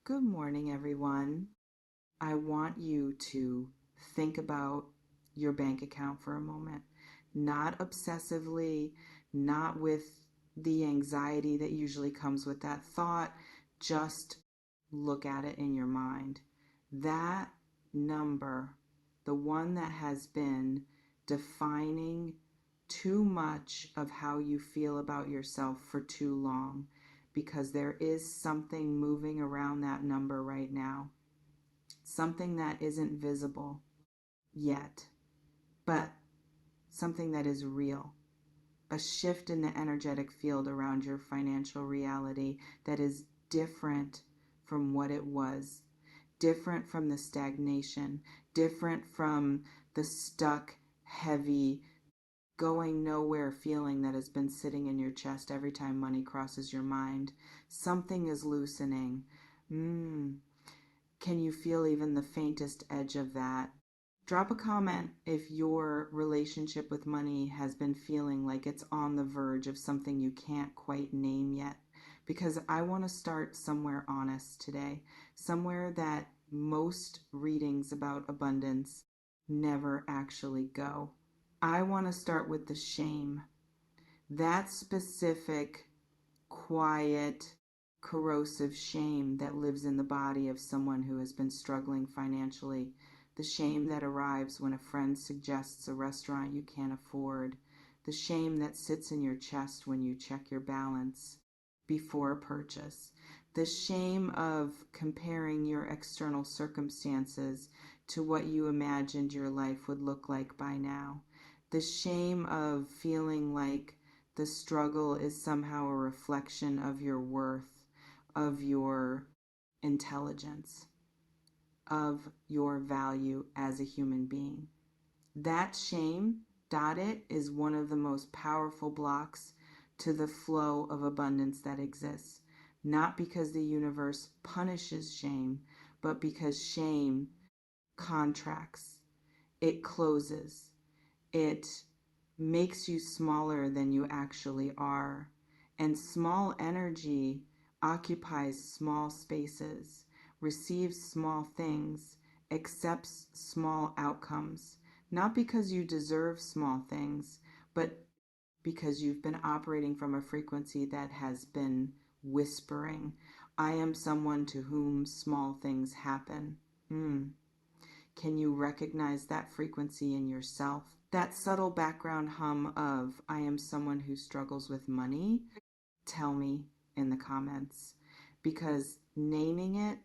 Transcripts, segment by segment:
Good morning, everyone. I want you to think about your bank account for a moment, not obsessively, not with the anxiety that usually comes with that thought. Just look at it in your mind. That number, the one that has been defining too much of how you feel about yourself for too long, because there is something moving around that number right now, something that isn't visible yet, but something that is real. A shift in the energetic field around your financial reality that is different from what it was, different from the stagnation, different from the stuck, heavy, going nowhere feeling that has been sitting in your chest every time money crosses your mind. Something is loosening. Can you feel even the faintest edge of that? Drop a comment if your relationship with money has been feeling like it's on the verge of something you can't quite name yet. Because I want to start somewhere honest today, somewhere that most readings about abundance never actually go. I want to start with the shame. That specific, quiet, corrosive shame that lives in the body of someone who has been struggling financially. The shame that arrives when a friend suggests a restaurant you can't afford. The shame that sits in your chest when you check your balance before a purchase. The shame of comparing your external circumstances to what you imagined your life would look like by now. The shame of feeling like the struggle is somehow a reflection of your worth, of your intelligence, of your value as a human being. That shame, it, is one of the most powerful blocks to the flow of abundance that exists. Not because the universe punishes shame, but because shame contracts. It closes. It makes you smaller than you actually are. And small energy occupies small spaces, receives small things, accepts small outcomes. Not because you deserve small things, but because you've been operating from a frequency that has been whispering, I am someone to whom small things happen. Can you recognize that frequency in yourself? That subtle background hum of, I am someone who struggles with money? Tell me in the comments, because naming it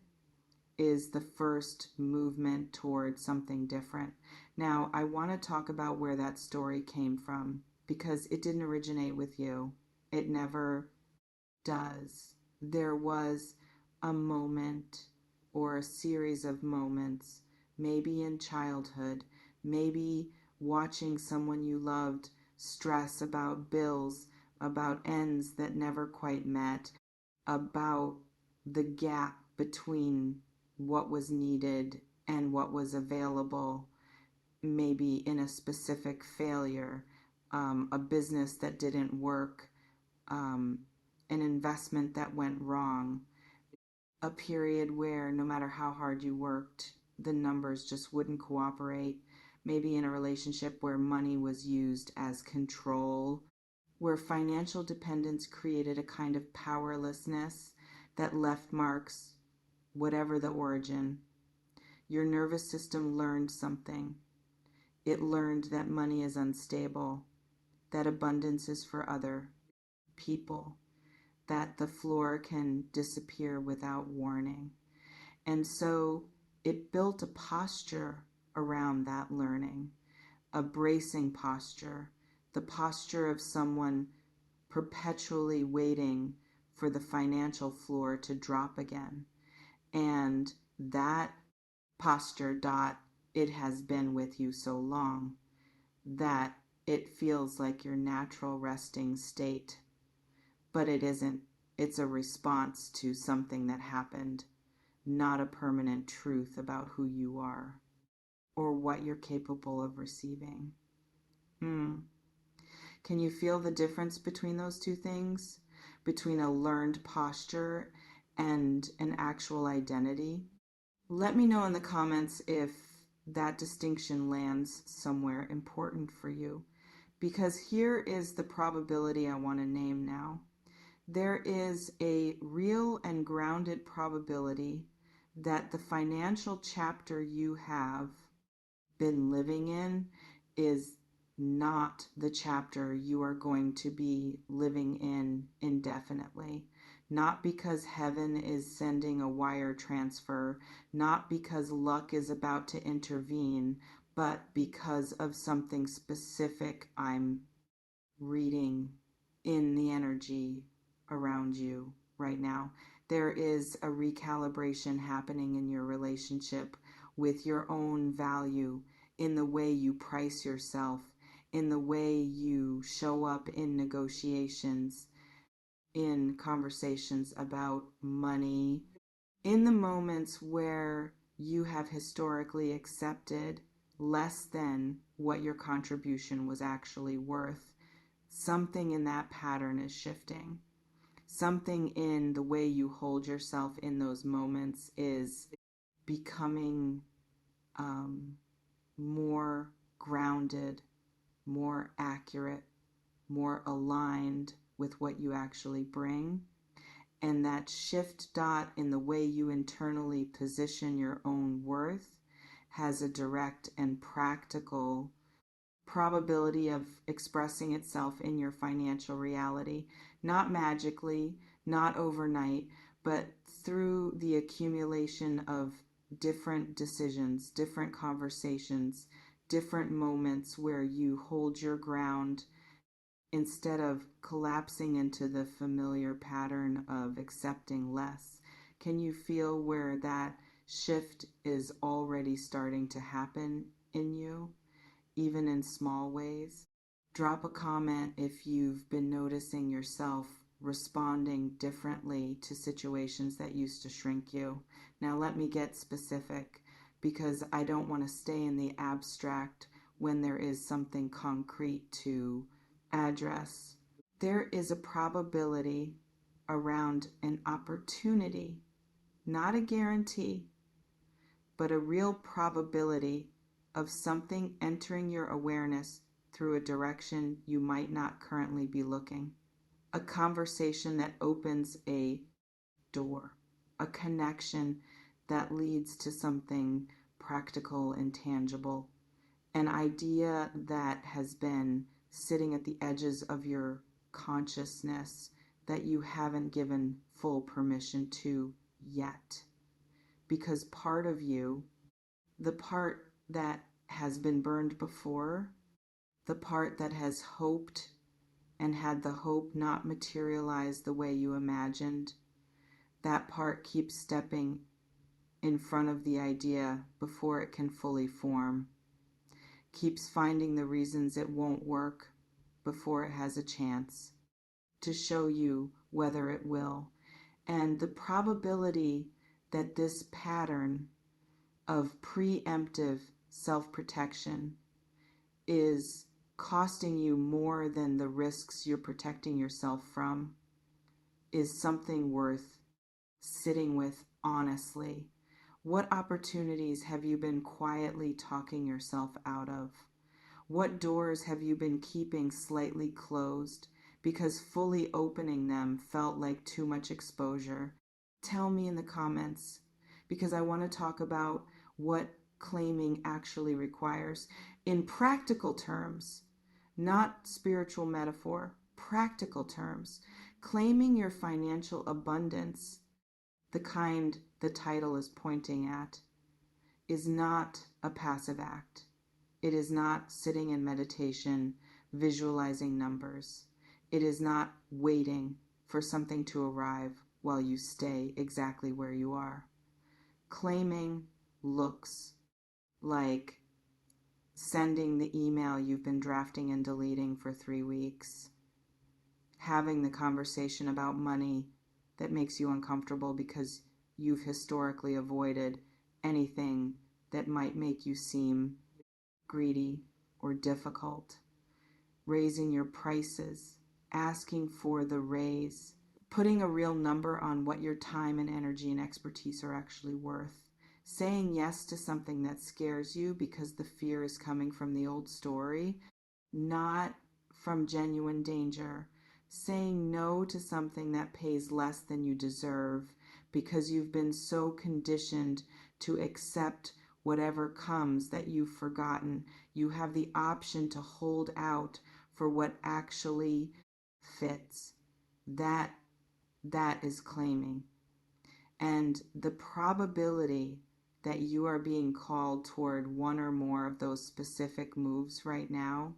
is the first movement toward something different. Now, I want to talk about where that story came from, because it didn't originate with you. It never does. There was a moment or a series of moments, maybe in childhood, maybe watching someone you loved stress about bills, about ends that never quite met, about the gap between what was needed and what was available, maybe in a specific failure, a business that didn't work, an investment that went wrong, a period where no matter how hard you worked, the numbers just wouldn't cooperate. Maybe in a relationship where money was used as control, where financial dependence created a kind of powerlessness that left marks, whatever the origin. Your nervous system learned something. It learned that money is unstable, that abundance is for other people, that the floor can disappear without warning. And so it built a posture around that learning, a bracing posture, the posture of someone perpetually waiting for the financial floor to drop again. And that posture, it has been with you so long that it feels like your natural resting state. But it isn't. It's a response to something that happened, not a permanent truth about who you are or what you're capable of receiving. Can you feel the difference between those two things? Between a learned posture and an actual identity. Let me know in the comments if that distinction lands somewhere important for you, because here is the probability I want to name now. There is a real and grounded probability that the financial chapter you have been living in is not the chapter you are going to be living in indefinitely. Not because heaven is sending a wire transfer, not because luck is about to intervene, but because of something specific I'm reading in the energy around you right now. There is a recalibration happening in your relationship with your own value, in the way you price yourself, in the way you show up in negotiations, in conversations about money, in the moments where you have historically accepted less than what your contribution was actually worth. Something in that pattern is shifting. Something in the way you hold yourself in those moments is becoming more grounded, more accurate, more aligned with what you actually bring. And that shift dot in the way you internally position your own worth has a direct and practical probability of expressing itself in your financial reality, not magically, not overnight, but through the accumulation of different decisions, different conversations, different moments where you hold your ground instead of collapsing into the familiar pattern of accepting less. Can you feel where that shift is already starting to happen in you, even in small ways? Drop a comment if you've been noticing yourself responding differently to situations that used to shrink you. Now, let me get specific, because I don't want to stay in the abstract when there is something concrete to address. There is a probability around an opportunity, not a guarantee, but a real probability of something entering your awareness through a direction you might not currently be looking. A conversation that opens a door, a connection that leads to something practical and tangible, an idea that has been sitting at the edges of your consciousness that you haven't given full permission to yet. Because part of you, the part that has been burned before, the part that has hoped and had the hope not materialize the way you imagined, that part keeps stepping in front of the idea before it can fully form, keeps finding the reasons it won't work before it has a chance to show you whether it will. And the probability that this pattern of preemptive self-protection is costing you more than the risks you're protecting yourself from is something worth sitting with honestly. What opportunities have you been quietly talking yourself out of? What doors have you been keeping slightly closed because fully opening them felt like too much exposure? Tell me in the comments, because I want to talk about what claiming actually requires in practical terms, not spiritual metaphor, practical terms. Claiming your financial abundance, the kind the title is pointing at, is not a passive act. It is not sitting in meditation, visualizing numbers. It is not waiting for something to arrive while you stay exactly where you are. Claiming looks like sending the email you've been drafting and deleting for 3 weeks, having the conversation about money that makes you uncomfortable because you've historically avoided anything that might make you seem greedy or difficult, raising your prices, asking for the raise, putting a real number on what your time and energy and expertise are actually worth. Saying yes to something that scares you because the fear is coming from the old story, not from genuine danger. Saying no to something that pays less than you deserve because you've been so conditioned to accept whatever comes that you've forgotten. You have the option to hold out for what actually fits. That is claiming. And the probability that you are being called toward one or more of those specific moves right now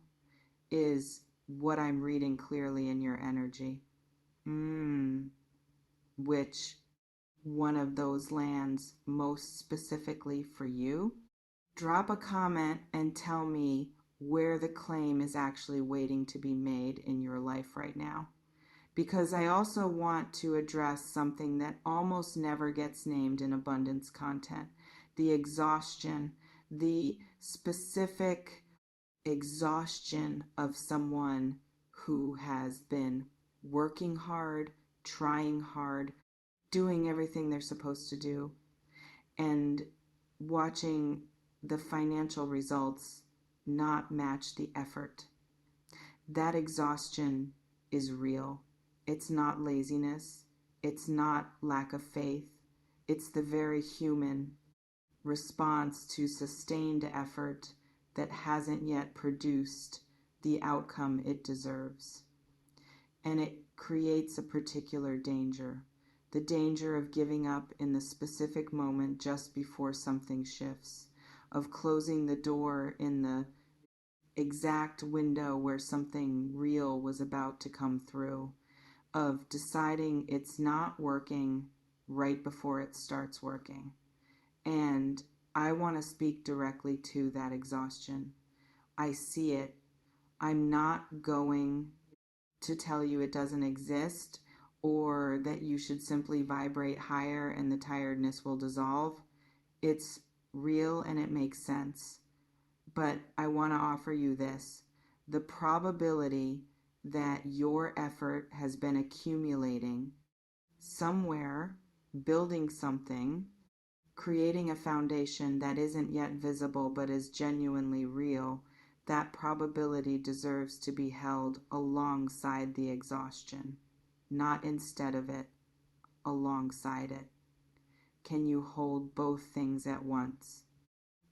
is what I'm reading clearly in your energy. Which one of those lands most specifically for you? Drop a comment and tell me where the claim is actually waiting to be made in your life right now. Because I also want to address something that almost never gets named in abundance content: the exhaustion, the specific exhaustion of someone who has been working hard, trying hard, doing everything they're supposed to do, and watching the financial results not match the effort. That exhaustion is real. It's not laziness. It's not lack of faith. It's the very human response to sustained effort that hasn't yet produced the outcome it deserves. And it creates a particular danger. The danger of giving up in the specific moment just before something shifts, of closing the door in the exact window where something real was about to come through, of deciding it's not working right before it starts working. And I want to speak directly to that exhaustion. I see it. I'm not going to tell you it doesn't exist or that you should simply vibrate higher and the tiredness will dissolve. It's real and it makes sense. But I want to offer you this: the probability that your effort has been accumulating somewhere, building something, creating a foundation that isn't yet visible but is genuinely real, that probability deserves to be held alongside the exhaustion, not instead of it, alongside it. Can you hold both things at once?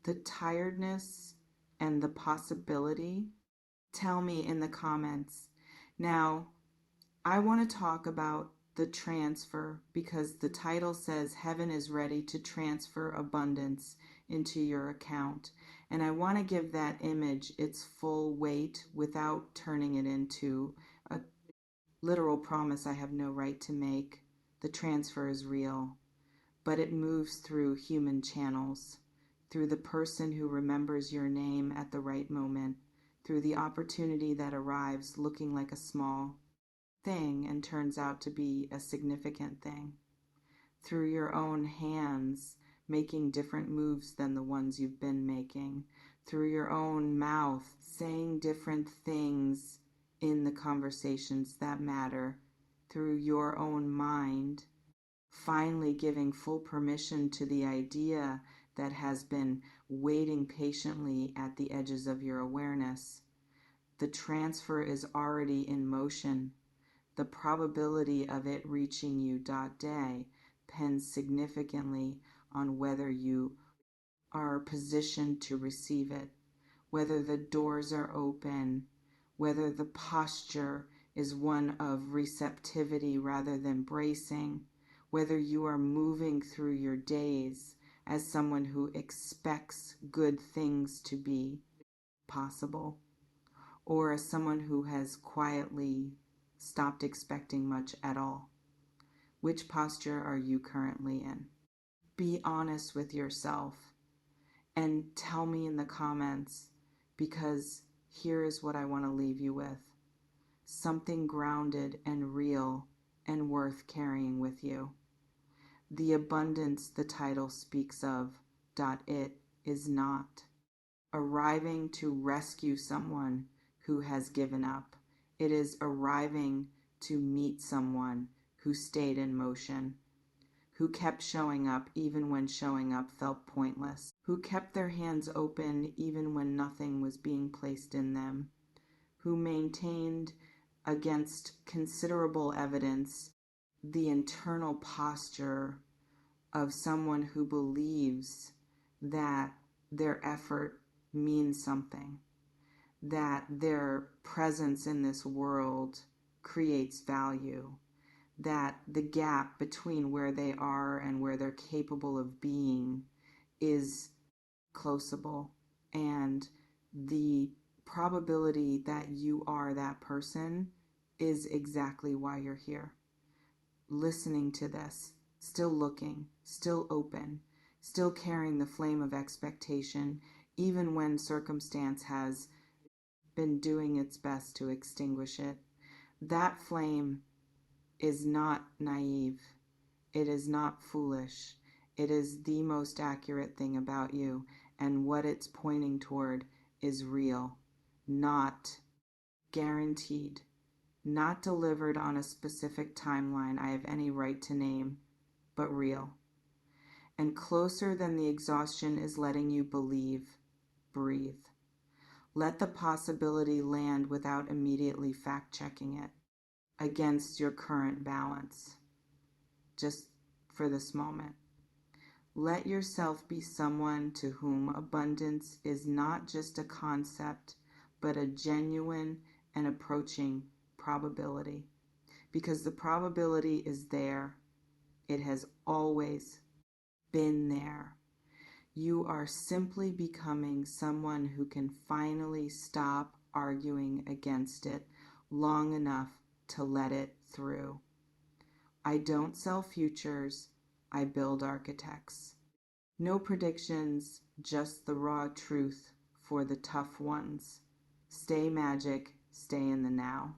The tiredness and the possibility? Tell me in the comments. Now, I want to talk about the transfer because the title says heaven is ready to transfer abundance into your account. And I want to give that image its full weight without turning it into a literal promise I have no right to make. The transfer is real, but it moves through human channels, through the person who remembers your name at the right moment, through the opportunity that arrives looking like a small thing and turns out to be a significant thing, through your own hands making different moves than the ones you've been making, through your own mouth saying different things in the conversations that matter, through your own mind finally giving full permission to the idea that has been waiting patiently at the edges of your awareness. The transfer is already in motion. The probability of it reaching you day depends significantly on whether you are positioned to receive it, whether the doors are open, whether the posture is one of receptivity rather than bracing, whether you are moving through your days as someone who expects good things to be possible, or as someone who has quietly stopped expecting much at all. Which posture are you currently in? Be honest with yourself and tell me in the comments, because here is what I want to leave you with: something grounded and real and worth carrying with you. The abundance the title speaks of, it is not arriving to rescue someone who has given up. It is arriving to meet someone who stayed in motion, who kept showing up even when showing up felt pointless, who kept their hands open even when nothing was being placed in them, who maintained, against considerable evidence, the internal posture of someone who believes that their effort means something, that their presence in this world creates value, that the gap between where they are and where they're capable of being is closable, and the probability that you are that person is exactly why you're here. Listening to this, still looking, still open, still carrying the flame of expectation, even when circumstance has been doing its best to extinguish it. That flame is not naive. It is not foolish. It is the most accurate thing about you, and what it's pointing toward is real, not guaranteed, not delivered on a specific timeline I have any right to name, but real. And closer than the exhaustion is letting you believe, breathe. Let the possibility land without immediately fact-checking it against your current balance, just for this moment. Let yourself be someone to whom abundance is not just a concept, but a genuine and approaching probability. Because the probability is there. It has always been there. You are simply becoming someone who can finally stop arguing against it long enough to let it through. I don't sell futures, I build architects. No predictions, just the raw truth for the tough ones. Stay magic, stay in the now.